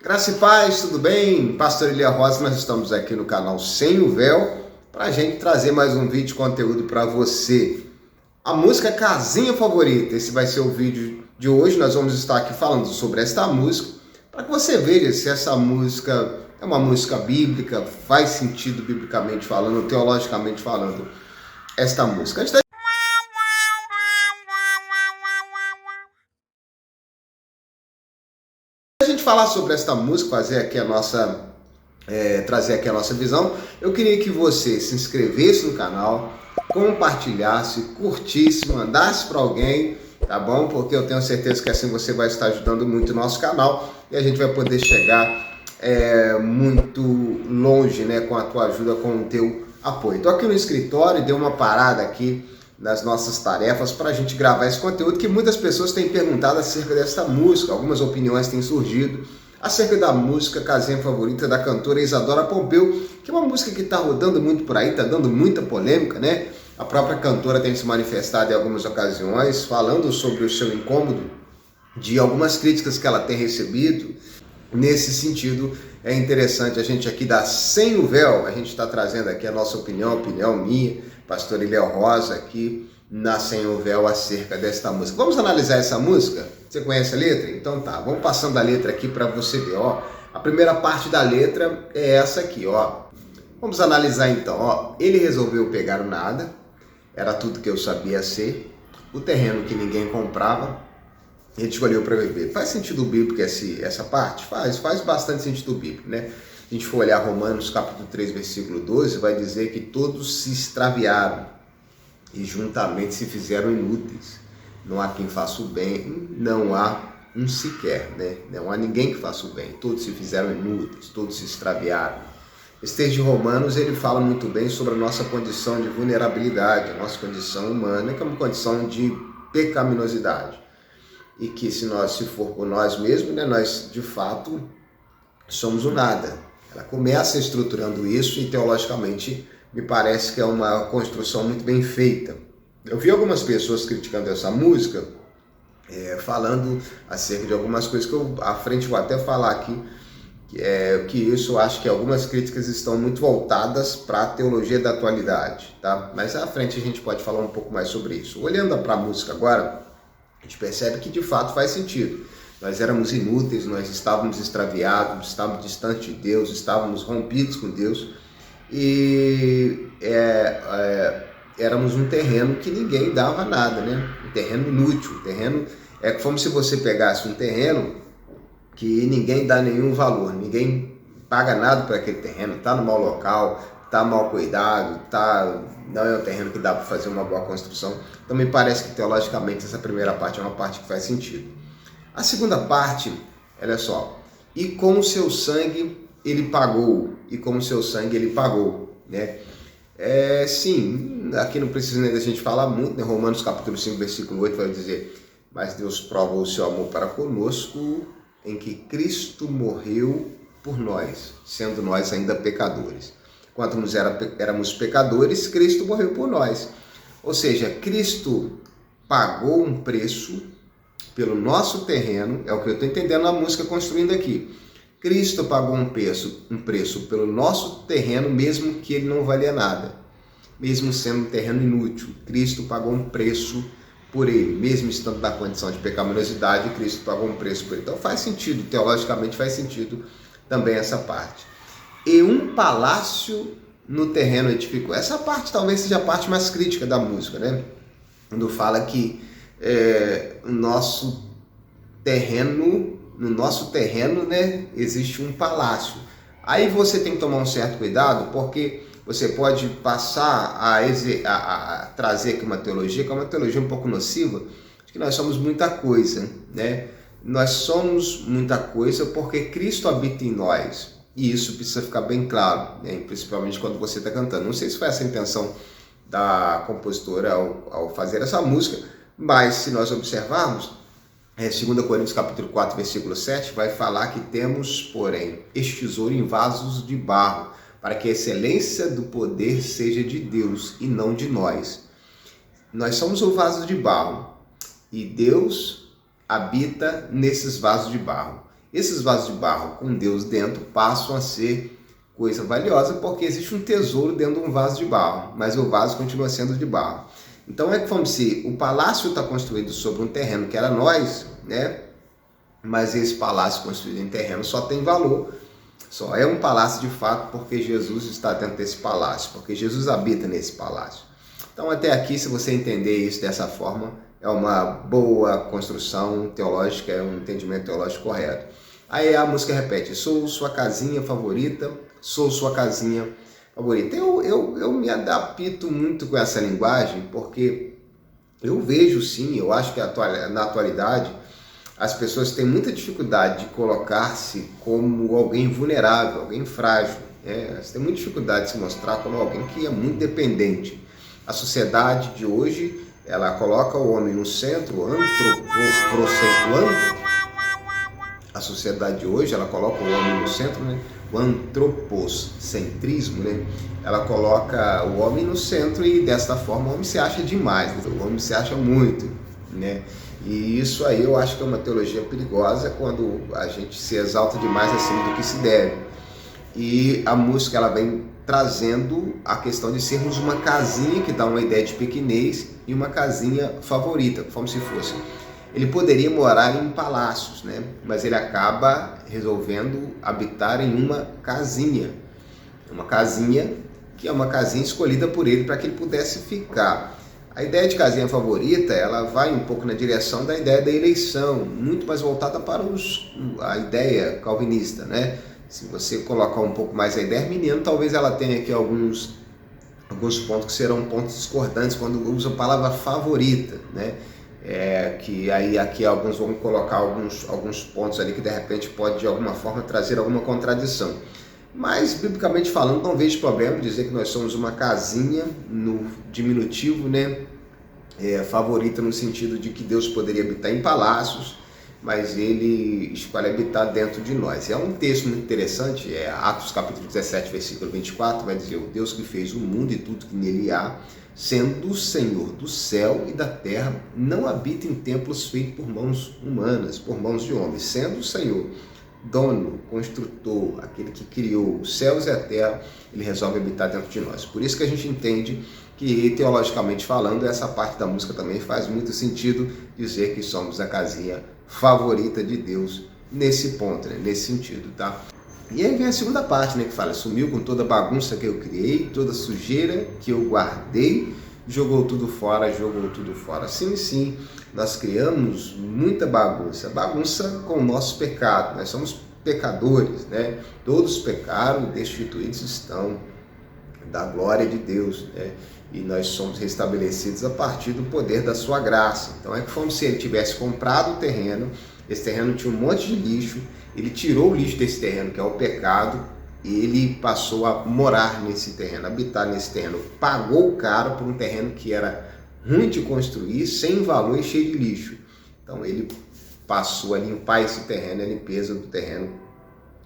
Graça e paz, tudo bem? Pastor Elia Rosa, nós estamos aqui no canal Sem o Véu para a gente trazer mais um vídeo de conteúdo para você. A música Casinha Favorita, esse vai ser o vídeo de hoje. Nós vamos estar aqui falando sobre esta música para que você veja se essa música é uma música bíblica, faz sentido biblicamente falando, teologicamente falando, esta música. Antes da gente falar sobre esta música, fazer aqui a nossa trazer aqui a nossa visão, eu queria que você se inscrevesse no canal, compartilhasse, curtisse, mandasse para alguém, tá bom? Porque eu tenho certeza que assim você vai estar ajudando muito o nosso canal e a gente vai poder chegar muito longe, né, com a tua ajuda, com o teu apoio. Estou aqui no escritório e dei uma parada aqui nas nossas tarefas para a gente gravar esse conteúdo que muitas pessoas têm perguntado acerca desta música, algumas opiniões têm surgido acerca da música Casinha Favorita da cantora Isadora Pompeu, que é uma música que está rodando muito por aí, está dando muita polêmica, né? A própria cantora tem se manifestado em algumas ocasiões, falando sobre o seu incômodo de algumas críticas que ela tem recebido. Nesse sentido, é interessante a gente aqui dar Sem o Véu, a gente está trazendo aqui a nossa opinião, a opinião minha, pastor Elia Rosa aqui, na Sem o Véu acerca desta música. Vamos analisar essa música? Você conhece a letra? Então tá, vamos passando a letra aqui para você ver, ó. A primeira parte da letra é essa aqui, ó. Vamos analisar então, ó. Ele resolveu pegar o nada, era tudo que eu sabia ser, o terreno que ninguém comprava, ele escolheu para viver. Faz sentido bíblico essa parte? Faz bastante sentido bíblico, né? Se a gente for olhar Romanos capítulo 3, versículo 12, vai dizer que todos se extraviaram e juntamente se fizeram inúteis. Não há quem faça o bem, não há um sequer, né? Não há ninguém que faça o bem. Todos se fizeram inúteis, todos se extraviaram. Esse texto de Romanos, ele fala muito bem sobre a nossa condição de vulnerabilidade, a nossa condição humana, que é uma condição de pecaminosidade. E que se for por nós mesmos, né, nós de fato somos o nada. Ela começa estruturando isso e teologicamente me parece que é uma construção muito bem feita. Eu vi algumas pessoas criticando essa música, falando acerca de algumas coisas que eu à frente vou até falar aqui, que isso eu acho que algumas críticas estão muito voltadas para a teologia da atualidade, tá? Mas à frente a gente pode falar um pouco mais sobre isso. Olhando para a música agora, a gente percebe que de fato faz sentido. Nós éramos inúteis, nós estávamos extraviados, estávamos distantes de Deus, estávamos rompidos com Deus e éramos um terreno que ninguém dava nada, né? Um terreno inútil, um terreno é como se você pegasse um terreno que ninguém dá nenhum valor, ninguém paga nada por aquele terreno, está no mau local, está mal cuidado, não é um terreno que dá para fazer uma boa construção. Então me parece que teologicamente essa primeira parte é uma parte que faz sentido. A segunda parte, olha só, e com o seu sangue ele pagou, né? Sim, aqui não precisa nem da gente falar muito, né? Romanos capítulo 5, versículo 8 vai dizer: mas Deus prova o seu amor para conosco, em que Cristo morreu por nós, sendo nós ainda pecadores. Quando nós éramos pecadores, Cristo morreu por nós. Ou seja, Cristo pagou um preço pelo nosso terreno, é o que eu estou entendendo na música construindo aqui. Cristo pagou um preço pelo nosso terreno, mesmo que ele não valia nada. Mesmo sendo um terreno inútil, Cristo pagou um preço por ele. Mesmo estando na condição de pecaminosidade, Cristo pagou um preço por ele. Então faz sentido, teologicamente faz sentido também essa parte. E um palácio no terreno edificou. Essa parte talvez seja a parte mais crítica da música, né? Quando fala que no nosso terreno, né, existe um palácio. Aí você tem que tomar um certo cuidado, porque você pode passar a trazer aqui uma teologia, que é uma teologia um pouco nociva, de que nós somos muita coisa, né? Nós somos muita coisa porque Cristo habita em nós. E isso precisa ficar bem claro, né? Principalmente quando você está cantando. Não sei se foi essa a intenção da compositora ao fazer essa música, mas se nós observarmos, 2 Coríntios capítulo 4, versículo 7, vai falar que temos, porém, este tesouro em vasos de barro, para que a excelência do poder seja de Deus e não de nós. Nós somos o vaso de barro e Deus habita nesses vasos de barro. esses vasos de barro com Deus dentro passam a ser coisa valiosa, porque existe um tesouro dentro de um vaso de barro, mas o vaso continua sendo de barro. Então é como se o palácio está construído sobre um terreno que era nós, né? Mas esse palácio construído em terreno só tem valor, só é um palácio de fato porque Jesus está dentro desse palácio, porque Jesus habita nesse palácio. Então até aqui, se você entender isso dessa forma, é uma boa construção teológica, é um entendimento teológico correto. Aí a música repete: sou sua casinha favorita, sou sua casinha favorita. Eu me adapto muito com essa linguagem, porque eu vejo sim, eu acho que na atualidade as pessoas têm muita dificuldade de colocar-se como alguém vulnerável, alguém frágil. Você tem muita dificuldade de se mostrar como alguém que é muito dependente. A sociedade de hoje, ela coloca o homem no centro, a sociedade de hoje, ela coloca o homem no centro, né? O antropocentrismo, né? Ela coloca o homem no centro e desta forma o homem se acha demais, né? O homem se acha muito, né? E isso aí eu acho que é uma teologia perigosa, quando a gente se exalta demais acima do que se deve. E a música, ela vem trazendo a questão de sermos uma casinha, que dá uma ideia de pequenez, e uma casinha favorita, como se fosse. Ele poderia morar em palácios, né? Mas ele acaba resolvendo habitar em uma casinha que é uma casinha escolhida por ele para que ele pudesse ficar. A ideia de casinha favorita, ela vai um pouco na direção da ideia da eleição, muito mais voltada para a ideia calvinista, né? Se você colocar um pouco mais a ideia arminiana, talvez ela tenha aqui alguns pontos que serão pontos discordantes quando usa a palavra favorita, né? Que aí aqui alguns vão colocar alguns pontos ali que de repente pode de alguma forma trazer alguma contradição. Mas, biblicamente falando, não vejo problema dizer que nós somos uma casinha, no diminutivo, né? Favorita no sentido de que Deus poderia habitar em palácios, mas ele escolhe habitar dentro de nós. É um texto muito interessante, Atos capítulo 17, versículo 24, vai dizer: o Deus que fez o mundo e tudo que nele há, sendo o Senhor do céu e da terra, não habita em templos feitos por mãos humanas, por mãos de homens, sendo o Senhor dono, construtor, aquele que criou os céus e a terra, ele resolve habitar dentro de nós. Por isso que a gente entende que, teologicamente falando, essa parte da música também faz muito sentido, dizer que somos a casinha favorita de Deus nesse ponto, né? Nesse sentido, tá? E aí vem a segunda parte, né, que fala: sumiu com toda a bagunça que eu criei, toda a sujeira que eu guardei, jogou tudo fora, jogou tudo fora. Sim, nós criamos muita bagunça com o nosso pecado. Nós somos pecadores, né? Todos pecaram e destituídos estão da glória de Deus, né? E nós somos restabelecidos a partir do poder da sua graça. Então é como se ele tivesse comprado o terreno, esse terreno tinha um monte de lixo, ele tirou o lixo desse terreno, que é o pecado, e ele passou a morar nesse terreno, habitar nesse terreno. Pagou caro por um terreno que era ruim de construir, sem valor e cheio de lixo. Então ele passou a limpar esse terreno, a limpeza do terreno,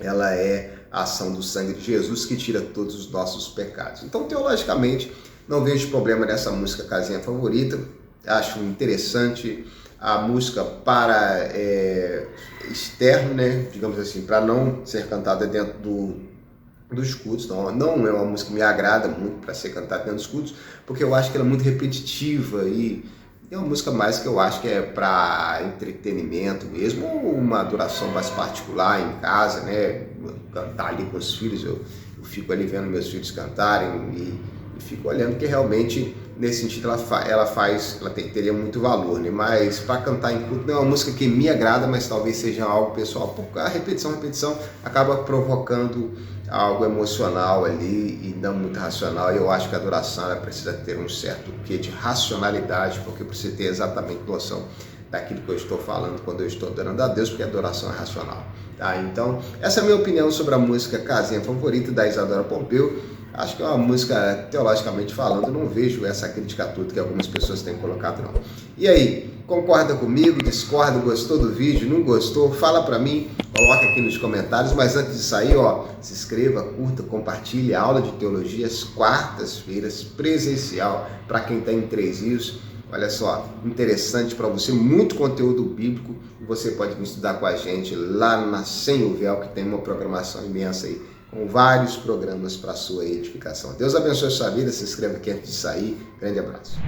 ela é a ação do sangue de Jesus que tira todos os nossos pecados. Então, teologicamente, não vejo problema nessa música Casinha Favorita. Acho interessante a música para externo, né? Digamos assim, para não ser cantada dentro dos cultos. Não é uma música que me agrada muito para ser cantada dentro dos cultos, porque eu acho que ela é muito repetitiva e é uma música mais que eu acho que é para entretenimento mesmo, ou uma adoração mais particular em casa, né? Cantar ali com os filhos, eu fico ali vendo meus filhos cantarem e fico olhando, que realmente nesse sentido ela teria muito valor, né? Mas para cantar em culto não é uma música que me agrada, mas talvez seja algo pessoal, porque a repetição acaba provocando algo emocional ali e não muito racional. E eu acho que a adoração ela precisa ter um certo quê de racionalidade, porque precisa ter exatamente noção daquilo que eu estou falando quando eu estou adorando a Deus, porque a adoração é racional, tá? Então, essa é a minha opinião sobre a música Casinha Favorita, da Isadora Pompeu. Acho que é uma música, teologicamente falando, não vejo essa crítica tudo que algumas pessoas têm colocado, não. E aí, concorda comigo, discorda, gostou do vídeo, não gostou? Fala pra mim, coloca aqui nos comentários. Mas antes de sair, se inscreva, curta, compartilhe a aula de teologia às quartas-feiras, presencial, para quem está em Três Rios. Olha só, interessante para você, muito conteúdo bíblico. Você pode vir estudar com a gente lá na Sem o Véu, que tem uma programação imensa aí, com vários programas para sua edificação. Deus abençoe a sua vida, se inscreva aqui antes de sair. Grande abraço.